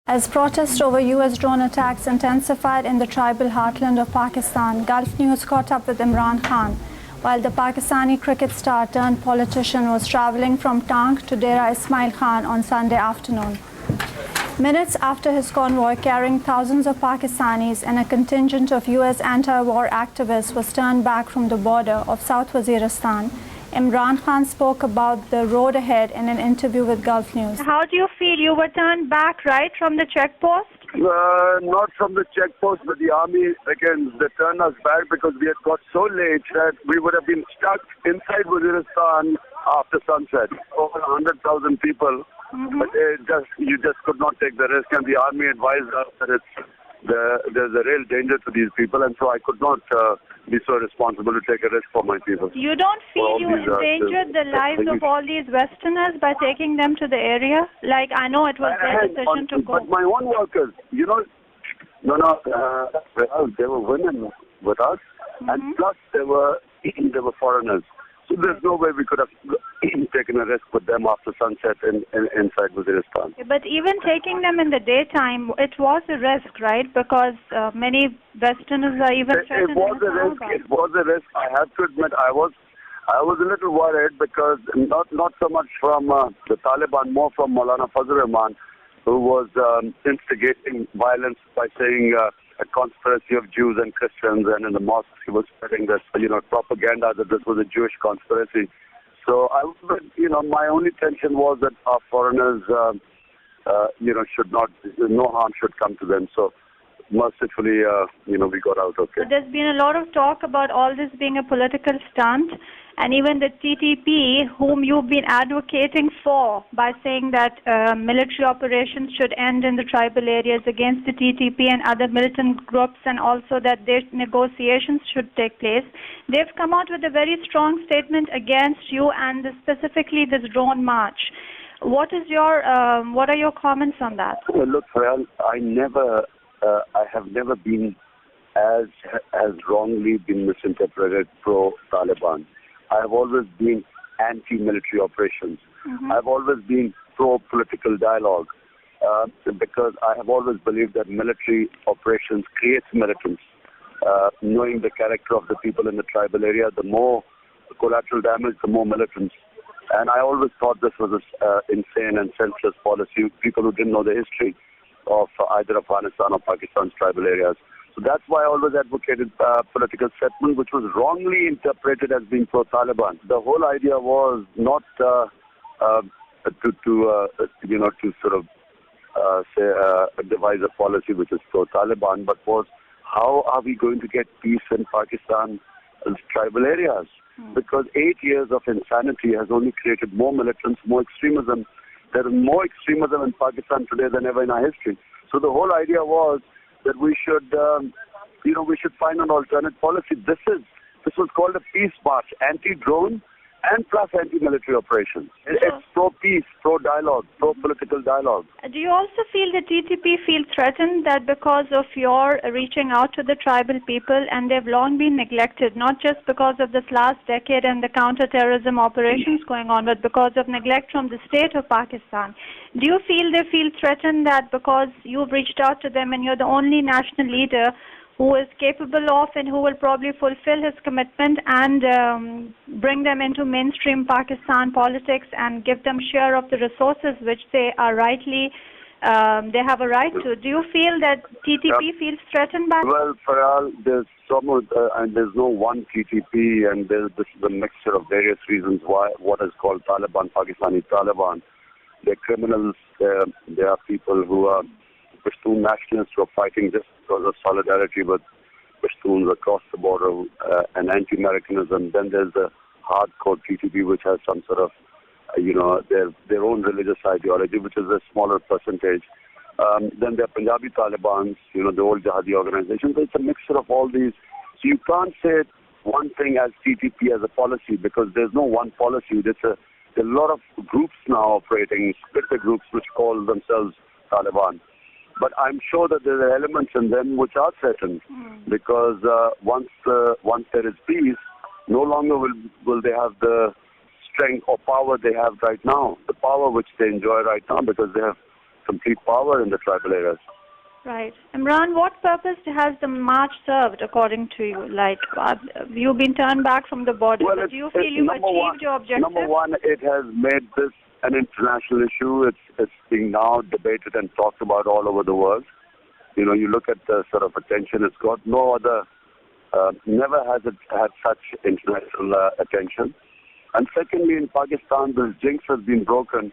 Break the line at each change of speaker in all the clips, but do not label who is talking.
As protests over US drone attacks intensified in the tribal heartland of Pakistan, Gulf News caught up with Imran Khan while the Pakistani cricket star turned politician was traveling from Tank to Dera Ismail Khan on Sunday afternoon. Minutes after his convoy carrying thousands of Pakistanis and a contingent of US anti-war activists was turned back from the border of South Waziristan, Imran Khan spoke about the road ahead in an interview with Gulf News.
How do you feel? You were turned back, right, from the checkpost?
Not from the checkpost, but the army, again, they turned us back because we had got so late that we would have been stuck inside Waziristan after sunset. Over 100,000 people, but you just could not take the risk, and the army advised us that there's a real danger to these people, and so I could not be so responsible to take a risk for my people.
You don't feel you endangered the lives of all these Westerners by taking them to the area? Like, I know it was their decision to go.
But my own workers, they were women with us, and plus they were foreigners. So there's no way we could have taken a risk with them after sunset inside Waziristan.
But even taking them in the daytime, it was a risk, right? Because many Westerners are even threatened.
It was a risk. It was a risk. I have to admit, I was a little worried because not so much from the Taliban, more from Maulana Fazl Rahman, who was instigating violence by saying a conspiracy of Jews and Christians, and in the mosques he was spreading this, propaganda that this was a Jewish conspiracy. So my only tension was that our foreigners, should not, no harm should come to them. So mercifully, we got out okay.
So there's been a lot of talk about all this being a political stunt, and even the TTP, whom you've been advocating for by saying that military operations should end in the tribal areas against the TTP and other militant groups, and also that their negotiations should take place. They've come out with a very strong statement against you and specifically this drone march. What are your comments on that?
Well, look, Farhal, I have never been as wrongly been misinterpreted pro-Taliban. I have always been anti-military operations. I've always been pro-political dialogue because I have always believed that military operations creates militants. Knowing the character of the people in the tribal area, the more collateral damage, the more militants. And I always thought this was an insane and senseless policy. People who didn't know the history of either Afghanistan or Pakistan's tribal areas. So that's why I always advocated political settlement, which was wrongly interpreted as being pro-Taliban. The whole idea was not to devise a policy which is pro-Taliban, but was how are we going to get peace in Pakistan's tribal areas? Because 8 years of insanity has only created more militants, more extremism. There is more extremism in Pakistan today than ever in our history. So the whole idea was that we should find an alternate policy. This was called a peace march, anti-drone and plus anti-military operations. It's pro-peace, pro-dialogue, pro-political dialogue.
Do you also feel the TTP feel threatened that because of your reaching out to the tribal people, and they've long been neglected, not just because of this last decade and the counter-terrorism operations going on, but because of neglect from the state of Pakistan? Do you feel they feel threatened that because you've reached out to them and you're the only national leader who is capable of and who will probably fulfill his commitment and bring them into mainstream Pakistan politics and give them share of the resources which they are rightly, they have a right to? Do you feel that TTP feels threatened by?
Well, Farhal, there's and there's no one TTP, and this is a mixture of various reasons why what is called Taliban, Pakistani Taliban. They're criminals. There are people who are Pashtun nationalists who are fighting just because of solidarity with Pashtuns across the border and anti-Americanism. Then there's the hardcore TTP, which has some sort of, their own religious ideology, which is a smaller percentage. Then there are Punjabi Talibans, the old Jihadi organizations. So it's a mixture of all these. So you can't say one thing as TTP as a policy because there's no one policy. There are a lot of groups now operating, splitter groups which call themselves Taliban. But I'm sure that there are elements in them which are threatened because once there is peace, no longer will they have the strength or power they have right now, the power which they enjoy right now because they have complete power in the tribal areas.
Right. Imran, what purpose has the march served, according to you? Like, you've been turned back from the border,
Well,
but do you feel you achieved your objective?
Number one, it has made this an international issue. It's being now debated and talked about all over the world. You know, you look at the sort of attention it's got. No other, never has it had such international attention. And secondly, in Pakistan, the jinx has been broken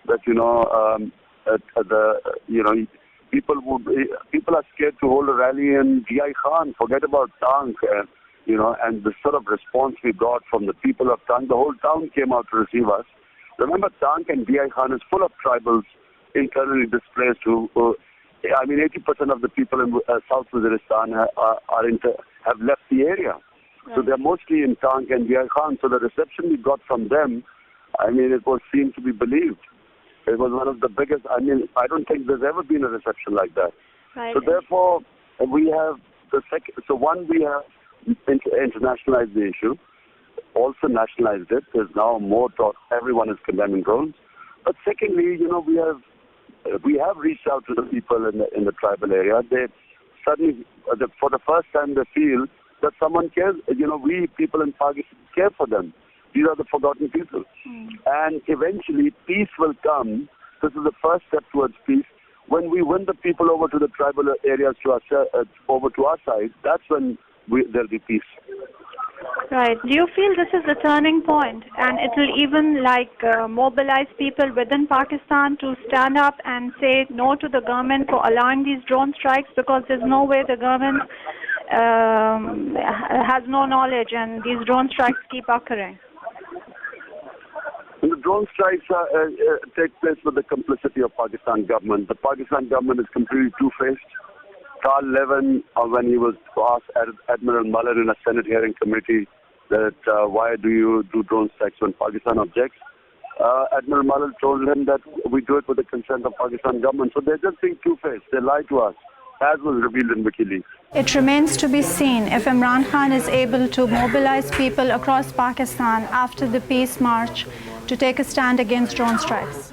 that, people are scared to hold a rally in GI Khan. Forget about Tank, and the sort of response we got from the people of Tank. The whole town came out to receive us. Remember, Tank and GI Khan is full of tribals internally displaced who 80% of the people in South Waziristan have left the area. Right. So they're mostly in Tank and GI Khan. So the reception we got from them, it was seen to be believed. It was one of the biggest. I don't think there's ever been a reception like that.
Right.
So therefore, we have the second. So one, we have internationalized the issue, also nationalized it. There's now more talk. Everyone is condemning drones. But secondly, we have reached out to the people in the tribal area. They suddenly, for the first time, they feel that someone cares. We people in Pakistan care for them. These are the forgotten people. And eventually, peace will come. This is the first step towards peace. When we win the people over to the tribal areas, over to our side, that's when there'll be peace.
Right. Do you feel this is the turning point, and it will even mobilize people within Pakistan to stand up and say no to the government for allowing these drone strikes, because there's no way the government has no knowledge and these drone strikes keep occurring?
The drone strikes take place with the complicity of Pakistan government. The Pakistan government is completely two-faced. Carl Levin, when he was asked Admiral Mullen in a Senate hearing committee that why do you do drone strikes when Pakistan objects, Admiral Mullen told him that we do it with the consent of Pakistan government. So they're just being two-faced. They lie to us, as was revealed in WikiLeaks.
It remains to be seen if Imran Khan is able to mobilize people across Pakistan after the peace march to take a stand against drone strikes.